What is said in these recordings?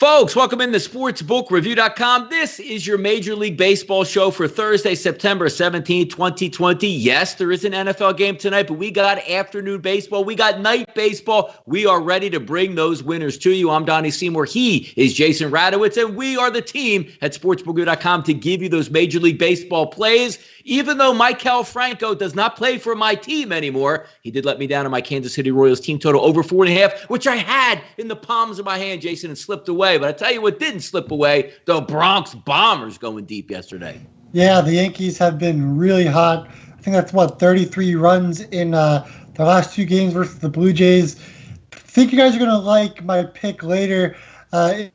Folks, welcome in to sportsbookreview.com. This is your Major League Baseball show for Thursday, September 17, 2020. Yes, there is an NFL game tonight, but we got afternoon baseball. We got night baseball. We are ready to bring those winners to you. I'm Donnie Seymour. He is Jason Radowitz, and we are the team at sportsbookreview.com to give you those Major League Baseball plays. Even though Maikel Franco does not play for my team anymore, he did let me down on my Kansas City Royals team total over 4.5, which I had in the palms of my hand, Jason, and slipped away. But I tell you what didn't slip away, the Bronx Bombers going deep yesterday. Yeah, the Yankees have been really hot. I think that's, 33 runs in the last two games versus the Blue Jays. I think you guys are going to like my pick later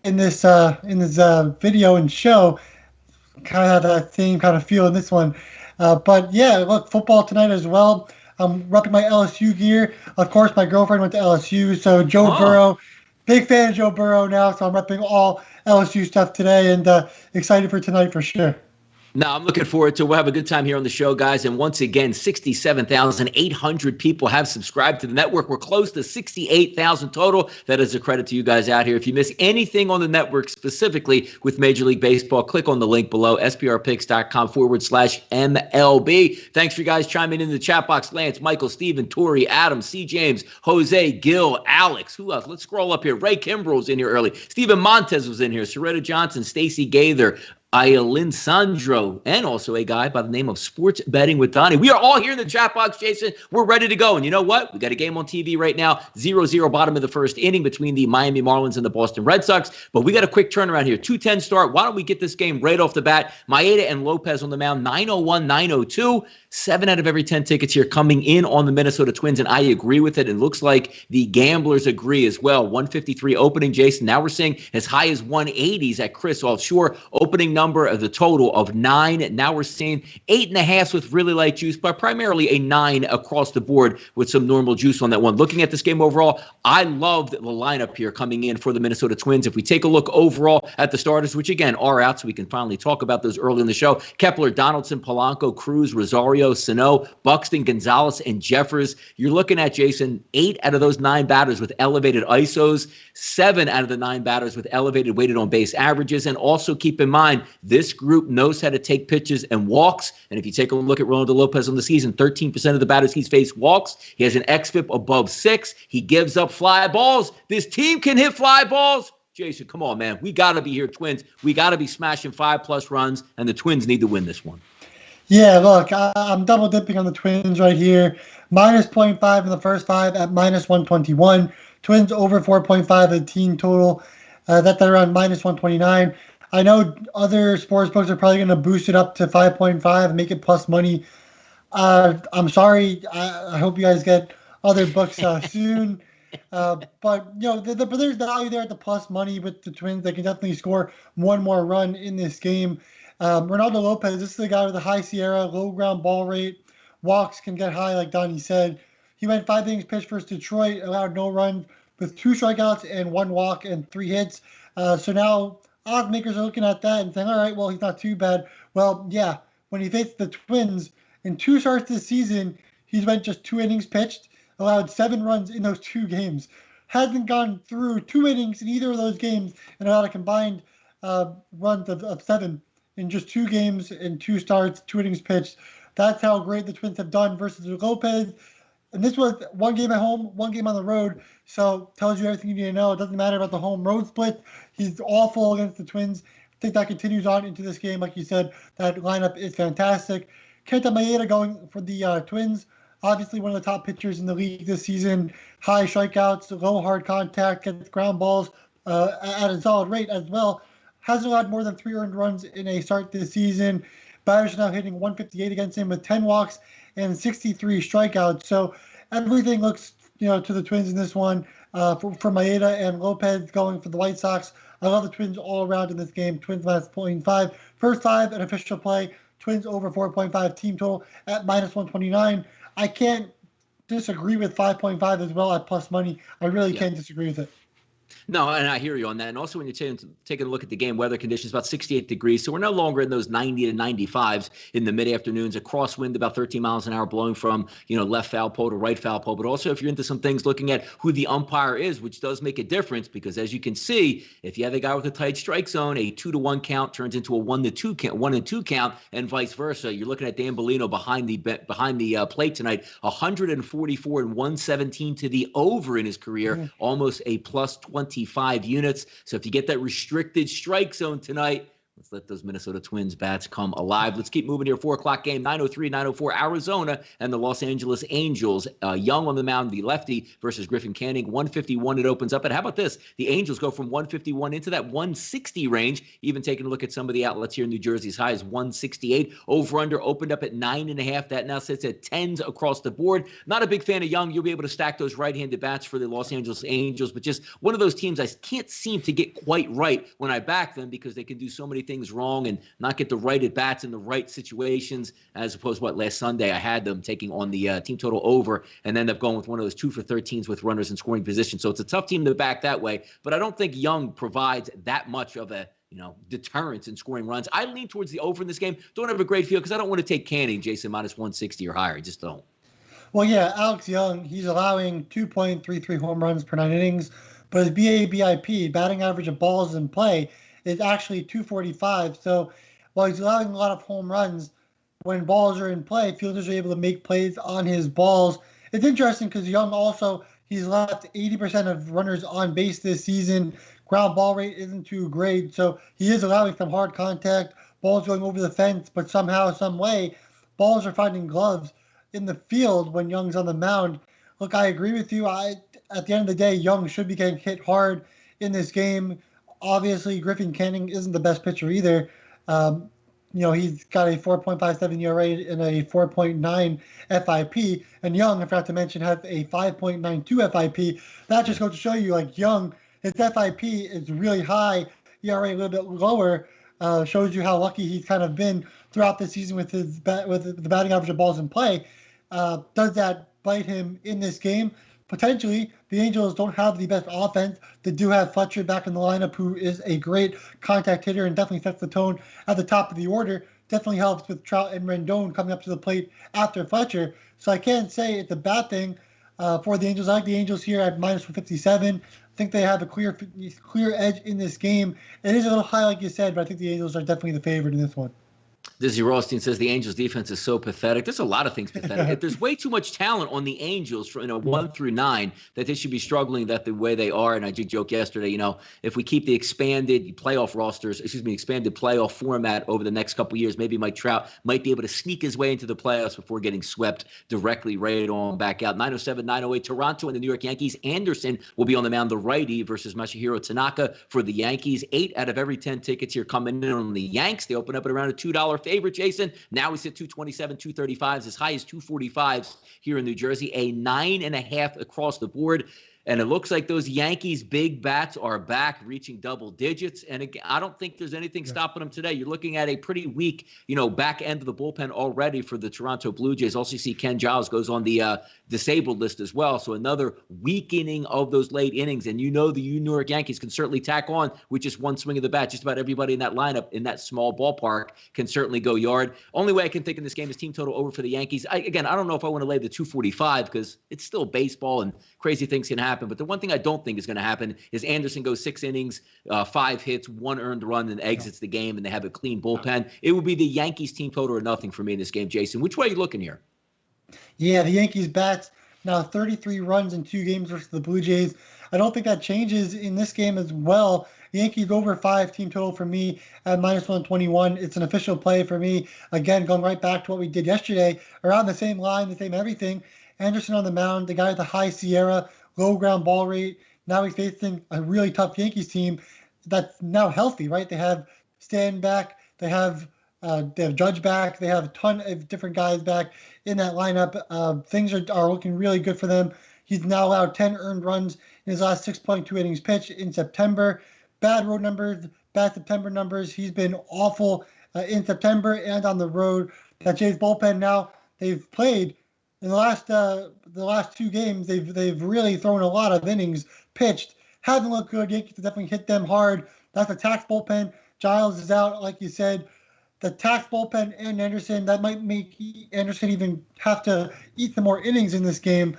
in this video and show. Kind of have that same kind of feel in this one. But yeah, look, football tonight as well. I'm repping my LSU gear. Of course, my girlfriend went to LSU, so Joe Burrow. Big fan of Joe Burrow now, so I'm repping all LSU stuff today and excited for tonight for sure. No, I'm looking forward to it. We'll have a good time here on the show, guys. And once again, 67,800 people have subscribed to the network. We're close to 68,000 total. That is a credit to you guys out here. If you miss anything on the network, specifically with Major League Baseball, click on the link below, sprpicks.com/MLB. Thanks for you guys chiming in the chat box. Lance, Michael, Steven, Tori, Adam, C. James, Jose, Gil, Alex. Who else? Let's scroll up here. Ray Kimbrell's in here early. Steven Montez was in here. Soretta Johnson, Stacy Gaither, Ayalin Sandro, and also a guy by the name of Sports Betting with Donnie. We are all here in the chat box, Jason. We're ready to go. And you know what? We got a game on TV right now, 0-0 bottom of the first inning between the Miami Marlins and the Boston Red Sox. But we got a quick turnaround here. 2:10 start. Why don't we get this game right off the bat? Maeda and Lopez on the mound, 901, 902. 7 out of every 10 tickets here coming in on the Minnesota Twins, and I agree with it. It looks like the gamblers agree as well. 153 opening, Jason. Now we're seeing as high as 180s at Chris Offshore. Opening number of the total of 9. Now we're seeing 8.5 with really light juice, but primarily a 9 across the board with some normal juice on that one. Looking at this game overall, I loved the lineup here coming in for the Minnesota Twins. If we take a look overall at the starters, which again are out, so we can finally talk about those early in the show, Kepler, Donaldson, Polanco, Cruz, Rosario, Sano, Buxton, Gonzalez, and Jeffers. You're looking at, Jason, 8 out of those 9 batters with elevated ISOs, 7 out of the 9 batters with elevated weighted on base averages. And also keep in mind, this group knows how to take pitches and walks. And if you take a look at Ronaldo Lopez on the season, 13% of the batters he's faced walks. He has an xFIP above 6. He gives up fly balls. This team can hit fly balls. Jason, come on, man. We got to be here, Twins. We got to be smashing 5+ runs, and the Twins need to win this one. Yeah, look, I'm double dipping on the Twins right here. -0.5 in the first 5 at -121. Twins over 4.5 the team total. That's around -129. I know other sports books are probably going to boost it up to 5.5 and make it plus money. I'm sorry. I hope you guys get other books soon. But, there's value there at the plus money with the Twins. They can definitely score one more run in this game. Ronaldo Lopez, this is the guy with a high Sierra, low ground ball rate. Walks can get high, like Donnie said. He went 5 innings pitched versus Detroit, allowed no runs with 2 strikeouts and 1 walk and 3 hits. So now odds makers are looking at that and saying, all right, well, he's not too bad. Well, yeah, when he faced the Twins in 2 starts this season, he's went just 2 innings pitched, allowed 7 runs in those 2 games. Hasn't gone through 2 innings in either of those games and allowed a combined runs of 7 in just 2 games and 2 starts, 2 innings pitched. That's how great the Twins have done versus Lopez. And this was 1 game at home, 1 game on the road. So tells you everything you need to know. It doesn't matter about the home road split. He's awful against the Twins. I think that continues on into this game. Like you said, that lineup is fantastic. Kenta Maeda going for the Twins. Obviously one of the top pitchers in the league this season. High strikeouts, low hard contact, gets ground balls at a solid rate as well. Hasn't allowed more than 3 earned runs in a start this season. Batters are now hitting 158 against him with 10 walks and 63 strikeouts. So everything looks, to the Twins in this one. For Maeda and Lopez going for the White Sox. I love the Twins all around in this game. Twins -0.5. First 5 an official play. Twins over 4.5 team total at -129. I can't disagree with 5.5 as well at plus money. I really can't disagree with it. No, and I hear you on that. And also when you're taking a look at the game, weather conditions, about 68 degrees. So we're no longer in those 90 to 95s in the mid-afternoons. A crosswind about 13 miles an hour blowing from, left foul pole to right foul pole. But also if you're into some things, looking at who the umpire is, which does make a difference because as you can see, if you have a guy with a tight strike zone, a 2-1 count turns into a 1-2 count, 1-2 count, and vice versa. You're looking at Dan Bellino behind the plate tonight, 144 and 117 to the over in his career, almost a plus 25 units. So if you get that restricted strike zone tonight, let's let those Minnesota Twins bats come alive. Let's keep moving here. 4 o'clock game, 9:03, 9:04, Arizona and the Los Angeles Angels. Young on the mound, the lefty versus Griffin Canning. 151 it opens up. And how about this? The Angels go from 151 into that 160 range. Even taking a look at some of the outlets here in New Jersey, as high as 168. Over-under opened up at 9.5. That now sits at 10s across the board. Not a big fan of Young. You'll be able to stack those right-handed bats for the Los Angeles Angels, but just one of those teams I can't seem to get quite right when I back them because they can do so many things wrong and not get the right at bats in the right situations, as opposed to last Sunday I had them taking on the team total over and end up going with one of those 2 for 13s with runners in scoring position. So it's a tough team to back that way, but I don't think Young provides that much of a deterrence in scoring runs. I lean towards the over in this game. Don't have a great feel because I don't want to take Canning, Jason, minus 160 or higher. I just don't. Well, yeah, Alex Young, he's allowing 2.33 home runs per 9 innings, but his BABIP, batting average of balls in play, is actually 245. So while he's allowing a lot of home runs, when balls are in play, fielders are able to make plays on his balls. It's interesting because Young also, he's left 80% of runners on base this season. Ground ball rate isn't too great. So he is allowing some hard contact, balls going over the fence, but somehow, some way, balls are finding gloves in the field when Young's on the mound. Look, I agree with you. At the end of the day, Young should be getting hit hard in this game. Obviously, Griffin Canning isn't the best pitcher either. He's got a 4.57 ERA and a 4.9 FIP. And Young, I forgot to mention, has a 5.92 FIP. That just goes to show you, Young, his FIP is really high, ERA a little bit lower. Shows you how lucky he's kind of been throughout the season with the batting average of balls in play. Does that bite him in this game? Potentially. The Angels don't have the best offense. They do have Fletcher back in the lineup, who is a great contact hitter and definitely sets the tone at the top of the order. Definitely helps with Trout and Rendon coming up to the plate after Fletcher. So I can't say it's a bad thing for the Angels. I like the Angels here at minus 157. I think they have a clear edge in this game. It is a little high, like you said, but I think the Angels are definitely the favorite in this one. Dizzy Rothstein says the Angels' defense is so pathetic. There's a lot of things pathetic. There's way too much talent on the Angels from 1 through 9 that they should be struggling that the way they are. And I did joke yesterday, if we keep the expanded playoff format over the next couple of years, maybe Mike Trout might be able to sneak his way into the playoffs before getting swept directly right on back out. 907, 908, Toronto and the New York Yankees. Anderson will be on the mound, the righty versus Masahiro Tanaka for the Yankees. 8 out of every 10 tickets here coming in on the Yanks. They open up at around a $2 favorite, Jason. Now we sit 227, 235s, as high as 245s here in New Jersey. A 9.5 across the board. And it looks like those Yankees big bats are back, reaching double digits. And again, I don't think there's anything stopping them today. You're looking at a pretty weak, back end of the bullpen already for the Toronto Blue Jays. Also, you see Ken Giles goes on the disabled list as well. So another weakening of those late innings. And the New York Yankees can certainly tack on with just one swing of the bat. Just about everybody in that lineup in that small ballpark can certainly go yard. Only way I can think in this game is team total over for the Yankees. I don't know if I want to lay the 245 because it's still baseball and crazy things can happen. But the one thing I don't think is going to happen is Anderson goes 6 innings, 5 hits, 1 earned run, and exits the game, and they have a clean bullpen. It would be the Yankees team total or nothing for me in this game, Jason. Which way are you looking here? Yeah, the Yankees bats now 33 runs in 2 games versus the Blue Jays. I don't think that changes in this game as well. The Yankees over 5 team total for me at minus 121. It's an official play for me. Again, going right back to what we did yesterday, around the same line, the same everything. Anderson on the mound, the guy with the high Sierra, low ground ball rate. Now he's facing a really tough Yankees team that's now healthy, right? They have Stan back, they have Judge back, they have a ton of different guys back in that lineup. Things are looking really good for them. He's now allowed 10 earned runs in his last 6.2 innings pitched in September. Bad road numbers, bad September numbers. He's been awful in September and on the road. That Jays bullpen now, they've played in the last 2 games, they've really thrown a lot of innings pitched. haven't looked good. Yankees have definitely hit them hard. That's a tax bullpen. Giles is out, like you said. The tax bullpen and Anderson, that might make Anderson even have to eat some more innings in this game.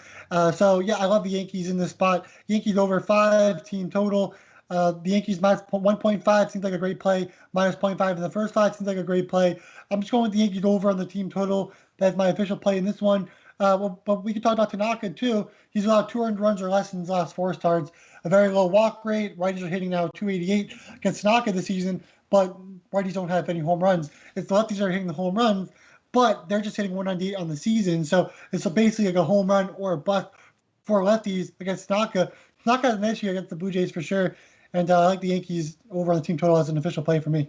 So, yeah, I love the Yankees in this spot. Yankees over 5, team total. The Yankees minus 1.5 seems like a great play. Minus 0.5 in the first 5 seems like a great play. I'm just going with the Yankees over on the team total. That's my official play in this one. But we can talk about Tanaka, too. He's allowed 2 earned runs or less in his last 4 starts. A very low walk rate. Righties are hitting now 288 against Tanaka this season, but righties don't have any home runs. It's the lefties that are hitting the home runs, but they're just hitting 198 on the season. So it's basically like a home run or a bust for lefties against Tanaka. Tanaka has an issue against the Blue Jays for sure. And I like the Yankees over on the team total as an official play for me.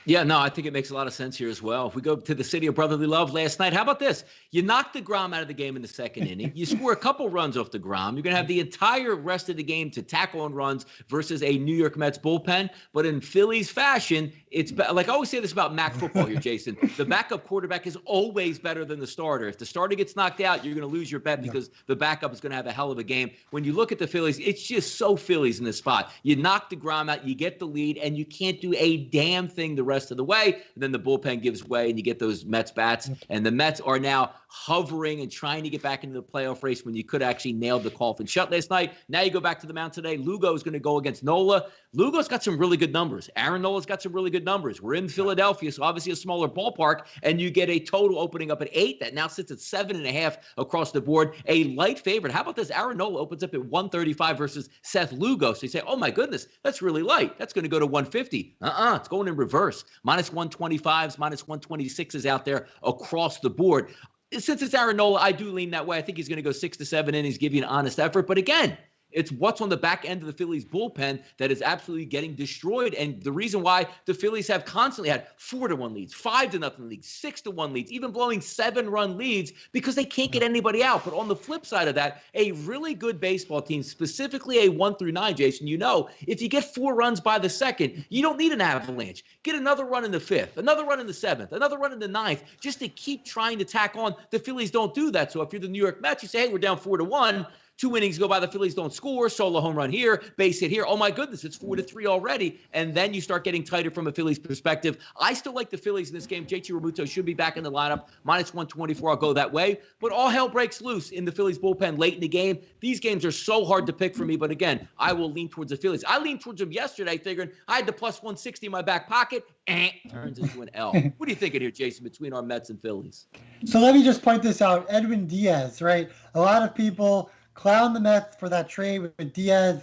Yeah, no, I think it makes a lot of sense here as well. If we go to the city of brotherly love last night, how about this? You knock DeGrom out of the game in the second inning. You score a couple runs off DeGrom. You're going to have the entire rest of the game to tackle on runs versus a New York Mets bullpen. But in Phillies fashion, it's like I always say this about MAC football here, Jason. The backup quarterback is always better than the starter. If the starter gets knocked out, you're going to lose your bet because the backup is going to have a hell of a game. When you look at the Phillies, it's just so Phillies in this spot. You knock DeGrom out, you get the lead, and you can't do a damn thing the rest of the way. And then the bullpen gives way, and you get those Mets bats. And the Mets are now hovering and trying to get back into the playoff race when you could actually nail the coffin shut last night. Now you go back to the mound today. Lugo is going to go against Nola. Lugo's got some really good numbers. Aaron Nola's got some really good numbers. We're in Philadelphia, so obviously a smaller ballpark, and you get a total opening up at 8 that now sits at 7.5 across the board. A light favorite. How about this? Aaron Nola opens up at 135 versus Seth Lugo. So you say, oh my goodness, that's really light. That's going to go to 150. It's going in reverse. Minus 125s, minus 126s out there across the board. Since it's Aaron Nola, I do lean that way. I think he's going to go 6 to 7 innings, give you an honest effort. But again, it's what's on the back end of the Phillies bullpen that is absolutely getting destroyed. And the reason why the Phillies have constantly had 4-1 leads, 5-0 leads, 6-1 leads, even blowing 7-run leads because they can't get anybody out. But on the flip side of that, a really good baseball team, specifically a 1 through 9, Jason, if you get 4 runs by the second, you don't need an avalanche. Get another run in the 5th, another run in the 7th, another run in the 9th, just to keep trying to tack on. The Phillies don't do that. So if you're the New York Mets, you say, hey, we're down 4-1. 2 innings go by, the Phillies don't score, solo home run here, base hit here. Oh my goodness, it's 4-3 already. And then you start getting tighter from a Phillies perspective. I still like the Phillies in this game. JT Realmuto should be back in the lineup. Minus 124, I'll go that way. But all hell breaks loose in the Phillies bullpen late in the game. These games are so hard to pick for me, but again, I will lean towards the Phillies. I leaned towards them yesterday, figuring I had the plus 160 in my back pocket. Turns into an L. What are you thinking here, Jason, between our Mets and Phillies? So let me just point this out. Edwin Diaz, right? A lot of people clown the Mets for that trade with Diaz.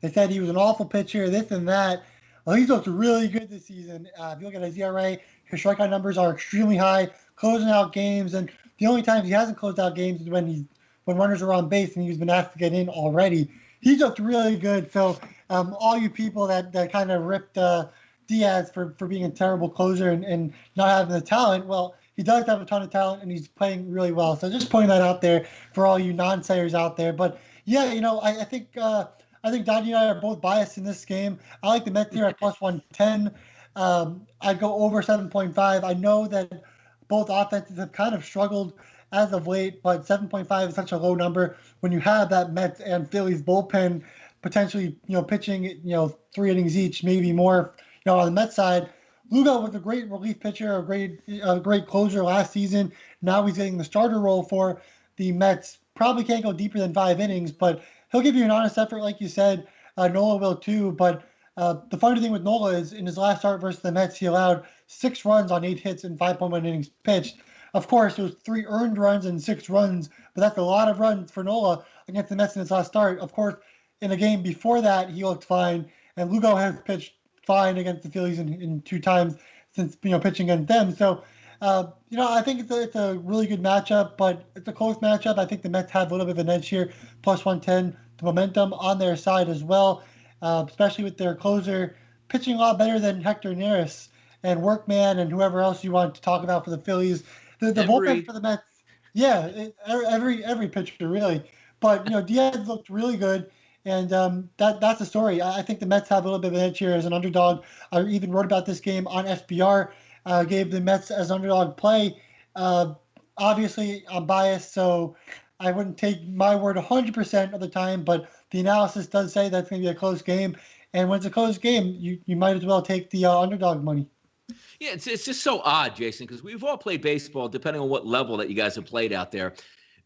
They said he was an awful pitcher, this and that. Well, he's looked really good this season. If you look at his ERA, his strikeout numbers are extremely high, closing out games. And the only times he hasn't closed out games is when runners are on base and he's been asked to get in already. He's looked really good. So all you people that kind of ripped Diaz for being a terrible closer and not having the talent, well, he does have a ton of talent, and he's playing really well. So just pointing that out there for all you non-sayers out there. But, yeah, I think Donnie and I are both biased in this game. I like the Mets here at plus 110. I'd go over 7.5. I know that both offenses have kind of struggled as of late, but 7.5 is such a low number when you have that Mets and Phillies bullpen potentially, pitching, 3 innings each, maybe more, on the Mets side. Lugo was a great relief pitcher, a great closer last season. Now he's getting the starter role for the Mets. Probably can't go deeper than 5 innings, but he'll give you an honest effort, like you said. Nola will too. But the funny thing with Nola is in his last start versus the Mets, he allowed 6 runs on 8 hits and 5.1 innings pitched. Of course, it was 3 earned runs and 6 runs, but that's a lot of runs for Nola against the Mets in his last start. Of course, in a game before that, he looked fine, and Lugo has pitched fine against the Phillies in 2 times since pitching against them. So I think it's a really good matchup, but it's a close matchup. I think the Mets have a little bit of an edge here, plus 110. The momentum on their side as well, especially with their closer pitching a lot better than Hector Neris and Workman and whoever else you want to talk about for the Phillies. The bullpen for the Mets, every pitcher really. But Diaz looked really good. And that's the story. I think the Mets have a little bit of an edge here as an underdog. I even wrote about this game on SBR, gave the Mets as underdog play. Obviously, I'm biased, so I wouldn't take my word 100% of the time, but the analysis does say that's going to be a close game. And when it's a close game, you might as well take the underdog money. Yeah, it's just so odd, Jason, because we've all played baseball, depending on what level that you guys have played out there.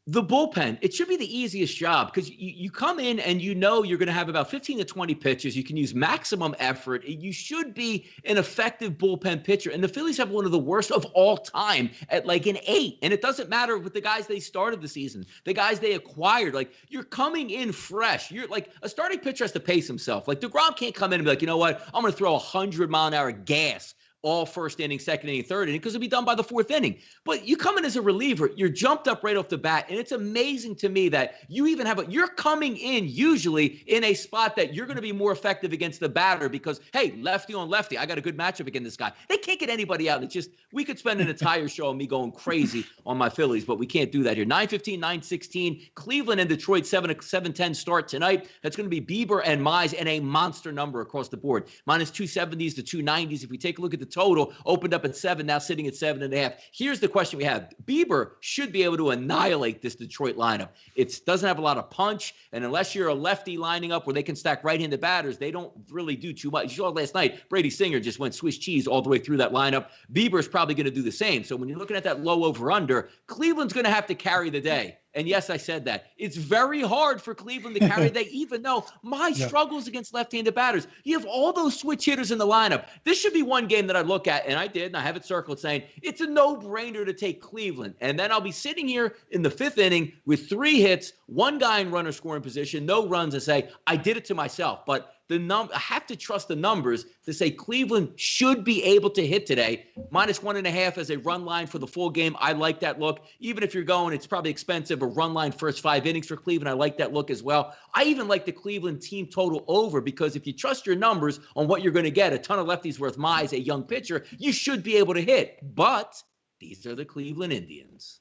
The bullpen, it should be the easiest job because you come in and you know you're going to have about 15 to 20 pitches. You can use maximum effort. You should be an effective bullpen pitcher. And the Phillies have one of the worst of all time at like an 8. And it doesn't matter with the guys they started the season, the guys they acquired. Like, you're coming in fresh. You're like, a starting pitcher has to pace himself. Like, DeGrom can't come in and be like, you know what, I'm going to throw 100-mile-an-hour gas all first inning, second inning, third inning, because it'll be done by the fourth inning. But you come in as a reliever, you're jumped up right off the bat, and it's amazing to me that you even have you're coming in usually in a spot that you're going to be more effective against the batter because, hey, lefty on lefty, I got a good matchup against this guy. They can't get anybody out. It's just, we could spend an entire show on me going crazy on my Phillies, but we can't do that here. 9:15, 9:16, Cleveland and Detroit, 7-10 start tonight. That's going to be Bieber and Mize and a monster number across the board. Minus 270s to 290s. If we take a look at the total, opened up at 7, now sitting at 7.5. Here's the question we have. Bieber should be able to annihilate this Detroit lineup. It doesn't have a lot of punch, and unless you're a lefty lining up where they can stack right-handed batters, they don't really do too much. You saw last night, Brady Singer just went Swiss cheese all the way through that lineup. Bieber's probably going to do the same. So when you're looking at that low over-under, Cleveland's going to have to carry the day. And yes, I said that. It's very hard for Cleveland to carry that, even though my struggles against left-handed batters. You have all those switch hitters in the lineup. This should be one game that I look at, and I did, and I have it circled saying, it's a no-brainer to take Cleveland. And then I'll be sitting here in the 5th inning with 3 hits, 1 guy in runner scoring position, no runs, and say, I did it to myself. But I have to trust the numbers to say Cleveland should be able to hit today. Minus 1.5 as a run line for the full game. I like that look. Even if you're going, it's probably expensive, a run line first 5 innings for Cleveland. I like that look as well. I even like the Cleveland team total over because if you trust your numbers on what you're going to get, a ton of lefties worth Mize, a young pitcher, you should be able to hit. But these are the Cleveland Indians.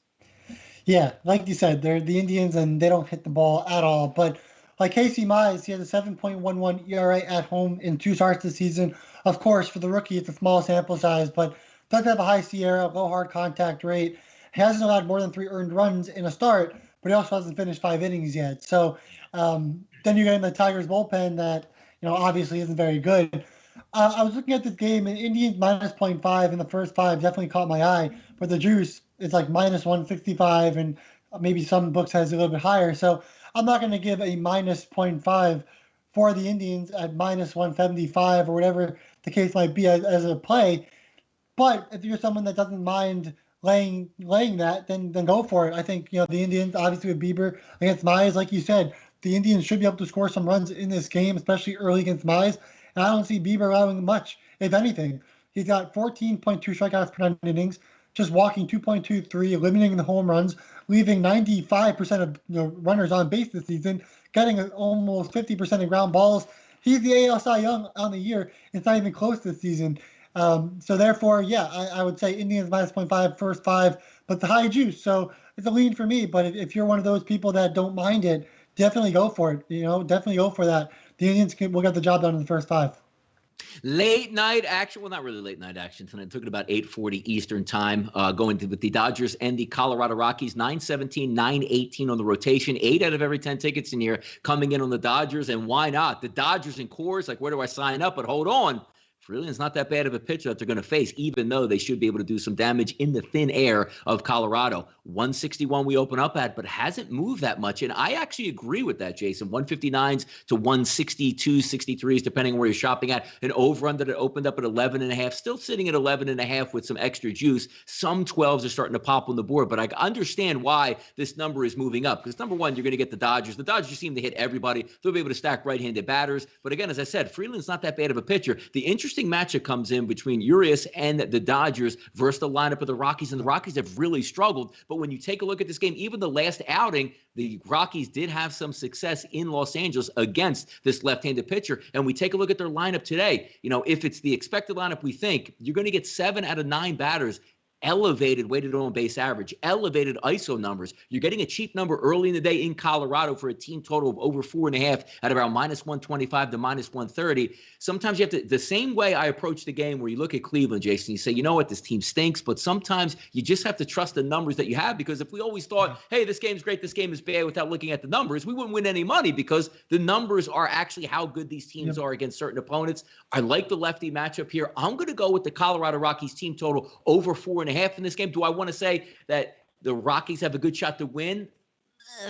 Yeah, like you said, they're the Indians and they don't hit the ball at all. But like Casey Mize, he has a 7.11 ERA at home in 2 starts this season. Of course, for the rookie, it's a small sample size, but does have a high SIERA, low hard contact rate. He hasn't allowed more than 3 earned runs in a start, but he also hasn't finished 5 innings yet. So then you get in the Tigers bullpen that, obviously isn't very good. I was looking at this game, and Indians minus 0.5 in the first 5 definitely caught my eye, but the juice is like minus 165, and maybe some books has a little bit higher. So I'm not going to give a minus 0.5 for the Indians at minus 175 or whatever the case might be as a play. But if you're someone that doesn't mind laying that, then go for it. I think, the Indians, obviously with Bieber against Mize, like you said, the Indians should be able to score some runs in this game, especially early against Mize. And I don't see Bieber allowing much, if anything. He's got 14.2 strikeouts per 9 innings, just walking 2.23, eliminating the home runs, leaving 95% of runners on base this season, getting almost 50% of ground balls. He's the AL Cy Young on the year. It's not even close this season. So therefore, I would say Indians minus 0.5, first 5, but the high juice. So it's a lean for me. But if you're one of those people that don't mind it, definitely go for it. Definitely go for that. The Indians will get the job done in the first 5. Late night action. Well, not really late night action tonight. It took it about 8:40 Eastern time. Going with the Dodgers and the Colorado Rockies. 9:17, 9:18 on the rotation. 8 out of every 10 tickets in here coming in on the Dodgers. And why not? The Dodgers and Coors. Like, where do I sign up? But hold on. Freeland's not that bad of a pitcher that they're going to face, even though they should be able to do some damage in the thin air of Colorado. 161 we open up at, but hasn't moved that much. And I actually agree with that, Jason. 159s to 162, 63s, depending on where you're shopping at. An over-under that opened up at 11.5, still sitting at 11.5 with some extra juice. Some 12s are starting to pop on the board, but I understand why this number is moving up. Because number one, you're going to get the Dodgers. The Dodgers just seem to hit everybody. They'll be able to stack right-handed batters. But again, as I said, Freeland's not that bad of a pitcher. The interesting matchup comes in between Urias and the Dodgers versus the lineup of the Rockies, and the Rockies have really struggled. But when you take a look at this game, even the last outing, the Rockies did have some success in Los Angeles against this left-handed pitcher. And we take a look at their lineup today. If it's the expected lineup we think, you're going to get 7 out of 9 batters elevated weighted on base average, elevated ISO numbers. You're getting a cheap number early in the day in Colorado for a team total of over 4.5 at around minus 125 to minus 130. Sometimes you have to, the same way I approach the game where you look at Cleveland, Jason, you say, you know what, this team stinks, but sometimes you just have to trust the numbers that you have, because if we always thought, hey, this game's great, this game is bad without looking at the numbers, we wouldn't win any money, because the numbers are actually how good these teams are against certain opponents. I like the lefty matchup here. I'm going to go with the Colorado Rockies team total over 4.5 in this game. Do I want to say that the Rockies have a good shot to win?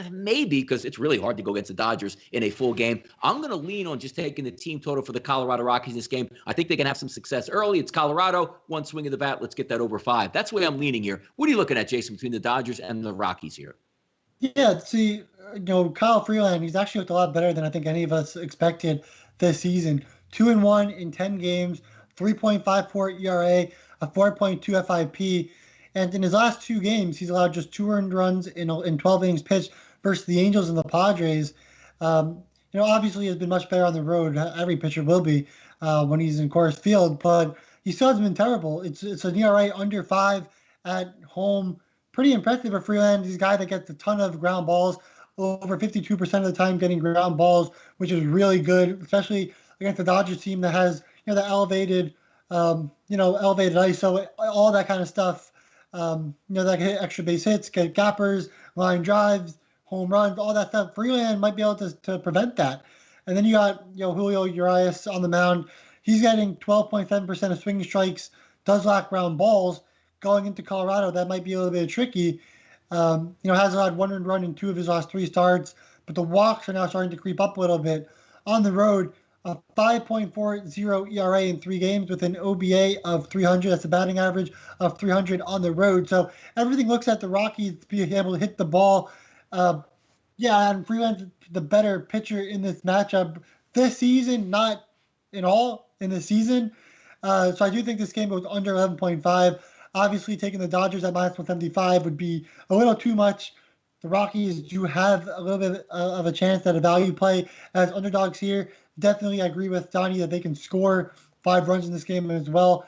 Maybe, because it's really hard to go against the Dodgers in a full game. I'm going to lean on just taking the team total for the Colorado Rockies in this game. I think they can have some success early. It's Colorado, one swing of the bat. Let's get that over 5. That's the way I'm leaning here. What are you looking at, Jason, between the Dodgers and the Rockies here? Yeah, see, Kyle Freeland, he's actually looked a lot better than I think any of us expected this season. 2-1 in 10 games, 3.54 ERA, a 4.2 FIP. And in his last 2 games, he's allowed just 2 earned runs in 12 innings pitched versus the Angels and the Padres. Obviously he has been much better on the road. Every pitcher will be when he's in Coors Field, but he still hasn't been terrible. It's an ERA under 5 at home. Pretty impressive for Freeland. He's a guy that gets a ton of ground balls, over 52% of the time getting ground balls, which is really good, especially against the Dodgers team that has the elevated ISO, all that kind of stuff. That can hit extra base hits, get gappers, line drives, home runs, all that stuff. Freeland might be able to prevent that. And then you got Julio Urias on the mound. He's getting 12.7% of swinging strikes, does lack ground balls. Going into Colorado, that might be a little bit tricky. Has allowed 1 earned run in 2 of his last 3 starts, but the walks are now starting to creep up a little bit. On the road, a 5.40 ERA in 3 games with an OBA of 300. That's a batting average of 300 on the road. So everything looks at the Rockies being able to hit the ball. And Freeland's the better pitcher in this matchup this season, not in all in the season. So I do think this game goes under 11.5. Obviously, taking the Dodgers at minus 175 would be a little too much. The Rockies do have a little bit of a chance at a value play as underdogs here. Definitely agree with Donnie that they can score 5 runs in this game as well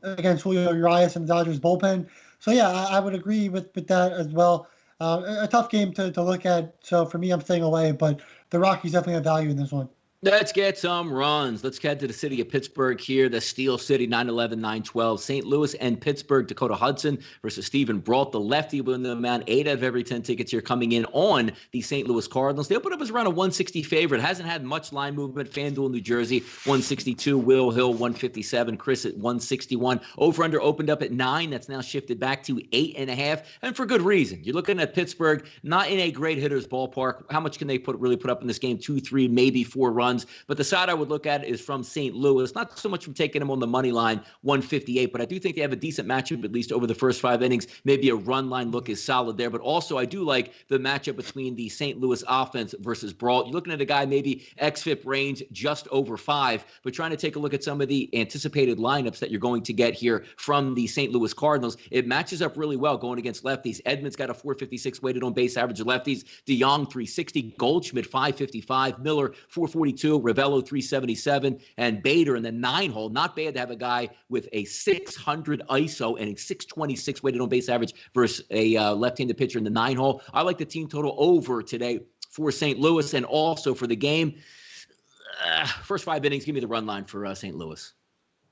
against Julio Urias and the Dodgers bullpen. So, yeah, I would agree with that as well. A tough game to look at. So, for me, I'm staying away. But the Rockies definitely have value in this one. Let's get some runs. Let's head to the city of Pittsburgh here, the Steel City, 9-11, 9-12. St. Louis and Pittsburgh, Dakota Hudson versus Stephen Brault. The lefty will win the amount. 8 out of every 10 tickets here coming in on the St. Louis Cardinals. They opened up as around a 160 favorite. Hasn't had much line movement. FanDuel, New Jersey, 162. Will Hill, 157. Chris at 161. Over-under opened up at 9. That's now shifted back to 8.5. And for good reason. You're looking at Pittsburgh, not in a great hitter's ballpark. How much can they really put up in this game? 2, 3, maybe 4 runs. But the side I would look at is from St. Louis, not so much from taking them on the money line, 158, but I do think they have a decent matchup, at least over the first 5 innings. Maybe a run line look is solid there, but also I do like the matchup between the St. Louis offense versus Brault. You're looking at a guy maybe xFIP range just over 5, but trying to take a look at some of the anticipated lineups that you're going to get here from the St. Louis Cardinals. It matches up really well going against lefties. Edmonds got a 456 weighted on base average of lefties. DeYoung 360, Goldschmidt 555, Miller 442, Ravello 377, and Bader in the 9-hole. Not bad to have a guy with a 600 ISO and a 626 weighted on base average versus a left-handed pitcher in the 9-hole. I like the team total over today for St. Louis, and also for the game. First 5 innings, give me the run line for St. Louis.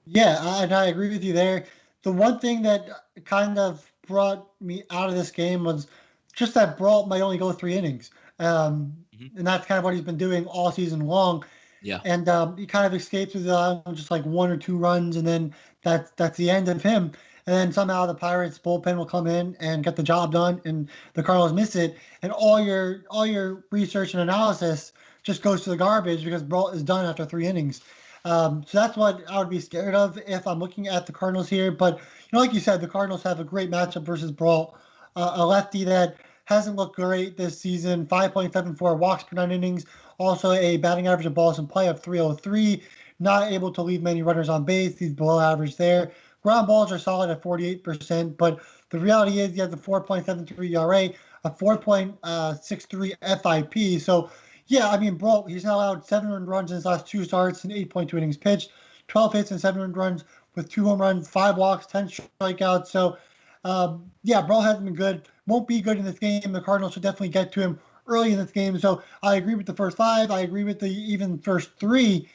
Yeah, and I agree with you there. The one thing that kind of brought me out of this game was just that Brault might only go 3 innings. And that's kind of what he's been doing all season long. Yeah. And he kind of escapes with just like 1 or 2 runs, and then that's the end of him. And then somehow the Pirates bullpen will come in and get the job done, and the Cardinals miss it. And all your research and analysis just goes to the garbage because Brault is done after 3 innings. So that's what I would be scared of if I'm looking at the Cardinals here. But like you said, the Cardinals have a great matchup versus Brault, a lefty that hasn't looked great this season. 5.74 walks per 9 innings. Also a batting average of balls in play of 303. Not able to leave many runners on base. He's below average there. Ground balls are solid at 48%, but the reality is he has a 4.73 ERA, a 4.63 FIP. So, yeah, I mean, Brault, he's now allowed 7 earned runs in his last 2 starts and 8.2 innings pitched, 12 hits and 7 earned runs with 2 home runs, 5 walks, 10 strikeouts. So, Brawl hasn't been good. Won't be good in this game. The Cardinals should definitely get to him early in this game. So I agree with the first 5. I agree with the even first 3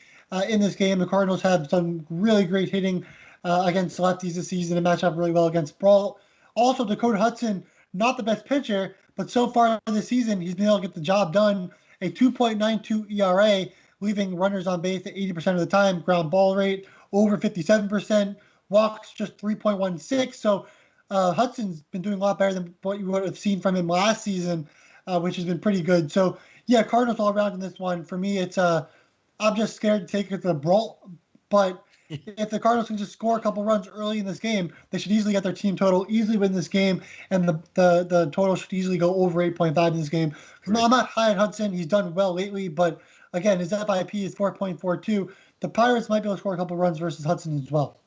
in this game. The Cardinals have some really great hitting against lefties this season and match up really well against Brawl. Also, Dakota Hudson, not the best pitcher, but so far this season, he's been able to get the job done. A 2.92 ERA, leaving runners on base at 80% of the time. Ground ball rate over 57%. Walks just 3.16. So Hudson's been doing a lot better than what you would have seen from him last season, which has been pretty good. So, yeah, Cardinals all around in this one. For me, it's I'm just scared to take it to the Brawl. But if the Cardinals can just score a couple runs early in this game, they should easily get their team total, easily win this game, and the total should easily go over 8.5 in this game. Right. I'm not high on Hudson. He's done well lately, but again, his FIP is 4.42. The Pirates might be able to score a couple runs versus Hudson as well.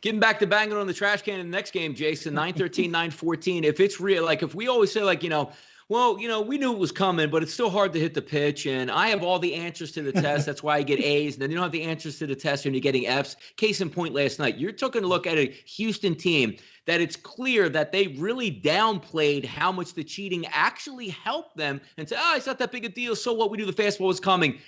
Getting back to banging on the trash can in the next game, Jason, 9-13, 9-14. If it's real, like if we always say, like, we knew it was coming, but it's still hard to hit the pitch. And I have all the answers to the test. That's why I get A's. And then you don't have the answers to the test and you're getting F's. Case in point last night, you're taking a look at a Houston team that it's clear that they really downplayed how much the cheating actually helped them and said, it's not that big a deal. So what? We knew the fastball was coming.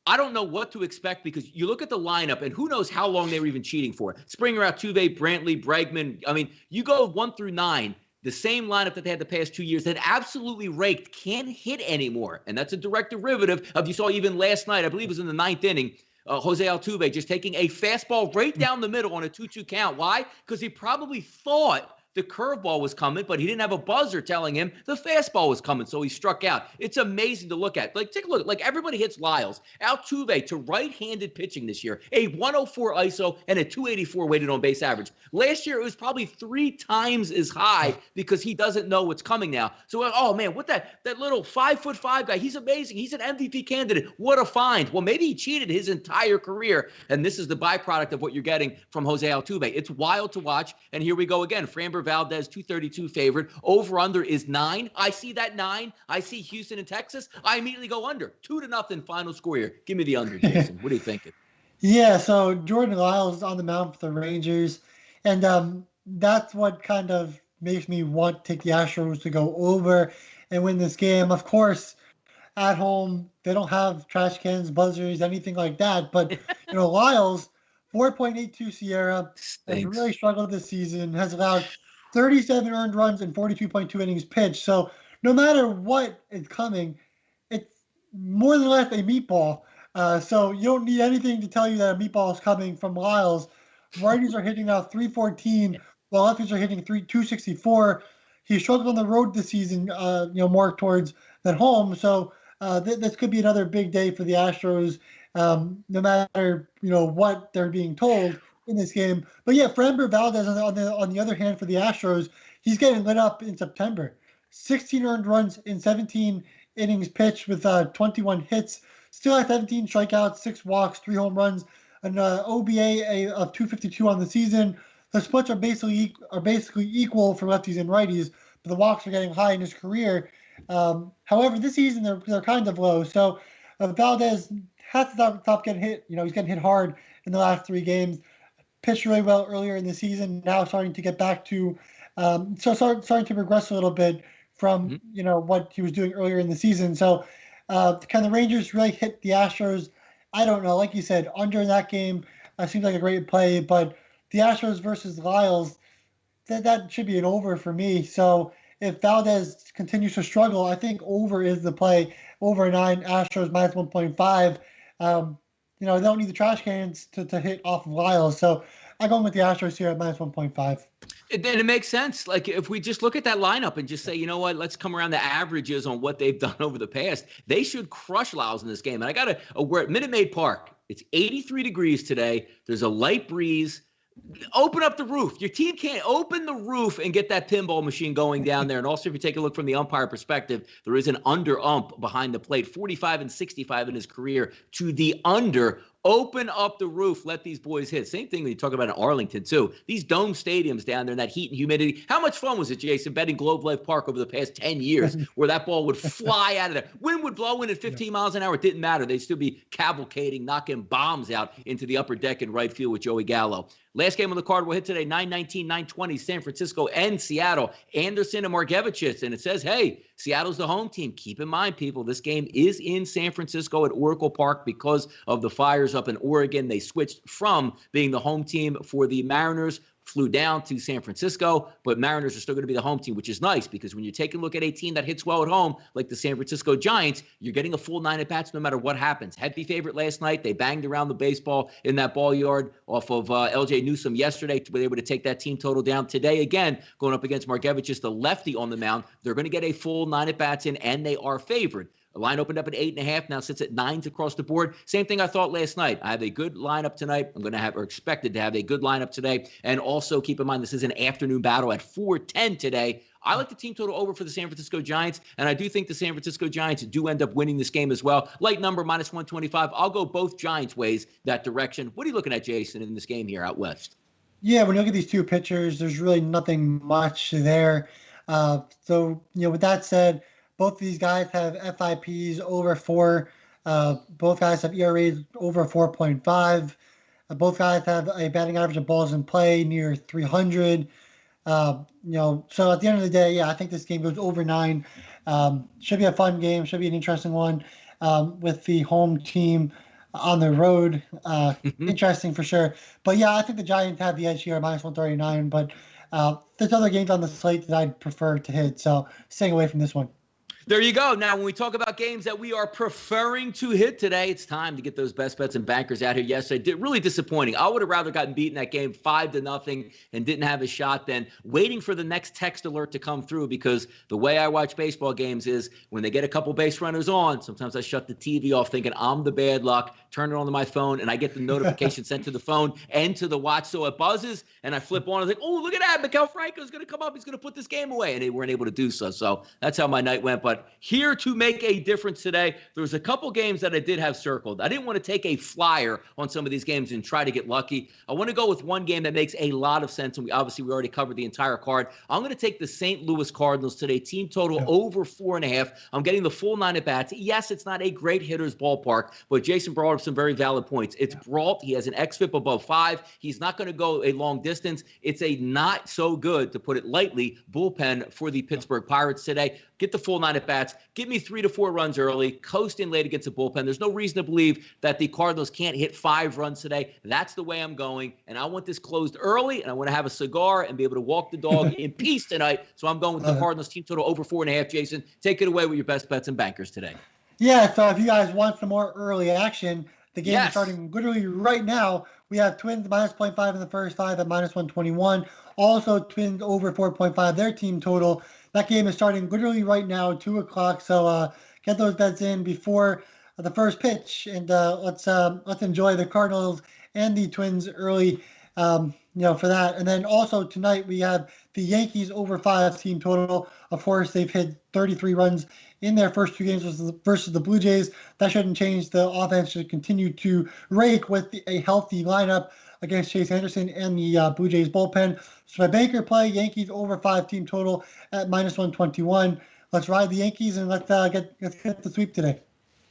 I don't know what to expect because you look at the lineup and who knows how long they were even cheating for. Springer, Altuve, Brantley, Bregman. I mean, you go 1 through 9. The same lineup that they had the past 2 years that absolutely raked can't hit anymore. And that's a direct derivative of, you saw even last night, I believe it was in the 9th inning, Jose Altuve just taking a fastball right down the middle on a 2-2 count. Why? Because he probably thought the curveball was coming, but he didn't have a buzzer telling him the fastball was coming, so he struck out. It's amazing to look at. Like, take a look. Like, everybody hits Lyles. Altuve to right-handed pitching this year, a 104 ISO and a 284 weighted on base average. Last year, it was probably 3 times as high because he doesn't know what's coming now. So, oh, man, what that little 5'5" guy, he's amazing. He's an MVP candidate. What a find. Well, maybe he cheated his entire career, and this is the byproduct of what you're getting from Jose Altuve. It's wild to watch, and here we go again. Framber Valdez, 232 favorite. Over-under is 9. I see that 9. I see Houston and Texas. I immediately go under. 2-0 final score here. Give me the under, Jason. What are you thinking? Yeah, so Jordan Lyles is on the mound for the Rangers, and that's what kind of makes me want to take the Astros to go over and win this game. Of course, at home, they don't have trash cans, buzzers, anything like that, but, Lyles, 4.82 Sierra, has really struggled this season, has allowed 37 earned runs and 42.2 innings pitched. So no matter what is coming, it's more than less a meatball. So you don't need anything to tell you that a meatball is coming from Lyles. Righties are hitting now 314, while lefties are hitting 264. He struggled on the road this season, more towards than home. So this could be another big day for the Astros, no matter what they're being told in this game. But yeah, Framber Valdez on the other hand for the Astros, he's getting lit up in September. 16 earned runs in 17 innings pitched with 21 hits. Still has 17 strikeouts, 6 walks, 3 home runs, an OBA of 252 on the season. The splits are basically equal for lefties and righties, but the walks are getting high in his career. However, this season they're kind of low. So Valdez has to stop getting hit. He's getting hit hard in the last 3 games. Pitched really well earlier in the season. Now starting to get back to, starting to progress a little bit from what he was doing earlier in the season. So, can the Rangers really hit the Astros? I don't know. Like you said, under in that game seems like a great play, but the Astros versus Lyles, that should be an over for me. So if Valdez continues to struggle, I think over is the play. Over 9, Astros minus 1.5. They don't need the trash cans to hit off of Lyles. So I'm going with the Astros here at minus 1.5. Then it makes sense. Like, if we just look at that lineup and just say, you know what, let's come around the averages on what they've done over the past. They should crush Lyles in this game. And I got we're at Minute Maid Park. It's 83 degrees today. There's a light breeze. Open up the roof. Your team can't open the roof and get that pinball machine going down there. And also, if you take a look from the umpire perspective, there is an under ump behind the plate, 45 and 65 in his career to the under Open up the roof. Let these boys hit. Same thing when you talk about in Arlington, too. These dome stadiums down there in that heat and humidity. How much fun was it, Jason, betting Globe Life Park over the past 10 years where that ball would fly out of there? Wind would blow in at 15 miles an hour. It didn't matter. They'd still be cavalcading, knocking bombs out into the upper deck in right field with Joey Gallo. Last game on the card will hit today, 9:19, 9:20, San Francisco and Seattle. Anderson and Margevicius. And it says, hey, Seattle's the home team. Keep in mind, people, this game is in San Francisco at Oracle Park because of the fires up in Oregon. They switched from being the home team for the Mariners, flew down to San Francisco, but Mariners are still going to be the home team, which is nice because when you're taking a look at a team that hits well at home, like the San Francisco Giants, you're getting a full 9 at-bats no matter what happens. Heavy favorite last night. They banged around the baseball in that ball yard off of L.J. Newsome yesterday to be able to take that team total down. Today, again, going up against Margevicius, the lefty on the mound, they're going to get a full 9 at-bats in, and they are favored. The line opened up at 8.5, now sits at 9s across the board. Same thing I thought last night. I have a good lineup tonight. I'm going to have, or expected to have, a good lineup today. And also keep in mind, this is an afternoon battle at 4:10 today. I like the team total over for the San Francisco Giants, and I do think the San Francisco Giants do end up winning this game as well. Light number, -125. I'll go both Giants ways that direction. What are you looking at, Jason, in this game here out west? Yeah, when you look at these two pitchers, there's really nothing much there. With that said, both of these guys have FIPs over 4. Both guys have ERAs over 4.5. Both guys have a batting average of balls in play near 300. So at the end of the day, I think this game goes over 9. Should be a fun game. Should be an interesting one with the home team on the road. Interesting for sure. But I think the Giants have the edge here, -139. But there's other games on the slate that I'd prefer to hit. So staying away from this one. There you go. Now, when we talk about games that we are preferring to hit today, it's time to get those best bets and bankers out here. Yesterday, really disappointing. I would have rather gotten beaten that game 5-0 and didn't have a shot than waiting for the next text alert to come through, because the way I watch baseball games is when they get a couple base runners on, sometimes I shut the TV off thinking I'm the bad luck, turn it on to my phone, and I get the notification sent to the phone and to the watch. So it buzzes, and I flip on. I was like, oh, look at that. Miguel Franco's going to come up. He's going to put this game away. And they weren't able to do so. So that's how my night went. But here to make a difference today, there was a couple games that I did have circled. I didn't want to take a flyer on some of these games and try to get lucky. I want to go with one game that makes a lot of sense, and we already covered the entire card. I'm going to take the St. Louis Cardinals today, team total over 4.5. I'm getting the full 9 at bats. Yes, it's not a great hitter's ballpark, but Jason brought up some very valid points. It's Brault. He has an xFIP above 5. He's not going to go a long distance. It's a not so good, to put it lightly, bullpen for the Pittsburgh Pirates today. Get the full 9 at bats. Give me 3 to 4 runs early. Coast in late against the bullpen. There's no reason to believe that the Cardinals can't hit 5 runs today. That's the way I'm going. And I want this closed early, and I want to have a cigar and be able to walk the dog in peace tonight. So I'm going with the Cardinals team total over 4.5. Jason, take it away with your best bets and bankers today. Yeah, so if you guys want some more early action, the game is starting literally right now. We have Twins -0.5 in the first 5 at -121. Also, Twins over 4.5, their team total. That game is starting literally right now, 2 o'clock. So get those bets in before the first pitch, and let's enjoy the Cardinals and the Twins early. For that. And then also tonight we have the Yankees over 5 team total. Of course, they've hit 33 runs in their first 2 games versus the Blue Jays. That shouldn't change. The offense should continue to rake with a healthy lineup against Chase Anderson and the Blue Jays bullpen. So my banker play, Yankees over 5 team total at -121. Let's ride the Yankees, and let's get the sweep today.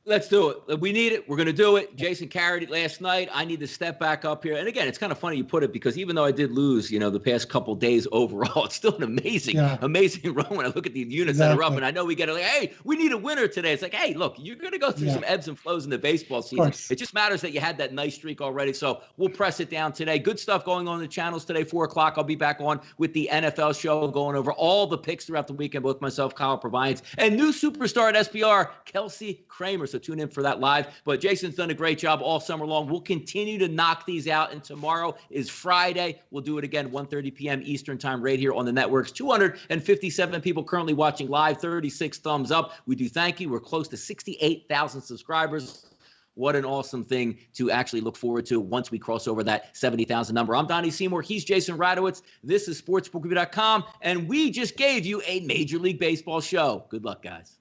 Let's do it. We need it. We're going to do it. Jason carried it last night. I need to step back up here. And again, it's kind of funny you put it, because even though I did lose, the past couple days overall, it's still an amazing run when I look at these units that are up. And I know we get it like, hey, we need a winner today. It's like, hey, look, you're going to go through some ebbs and flows in the baseball season. It just matters that you had that nice streak already. So we'll press it down today. Good stuff going on in the channels today, 4 o'clock. I'll be back on with the NFL show, going over all the picks throughout the weekend, both myself, Kyle Provides, and new superstar at SBR, Kelsey Kramer. So tune in for that live. But Jason's done a great job all summer long. We'll continue to knock these out, and tomorrow is Friday. We'll do it again, 1:30 p.m. Eastern time, right here on the networks. 257 people currently watching live, 36 thumbs up. We do thank you. We're close to 68,000 subscribers. What an awesome thing to actually look forward to once we cross over that 70,000 number. I'm Donnie Seymour. He's Jason Radowitz. This is SportsBookReview.com, and we just gave you a Major League Baseball show. Good luck, guys.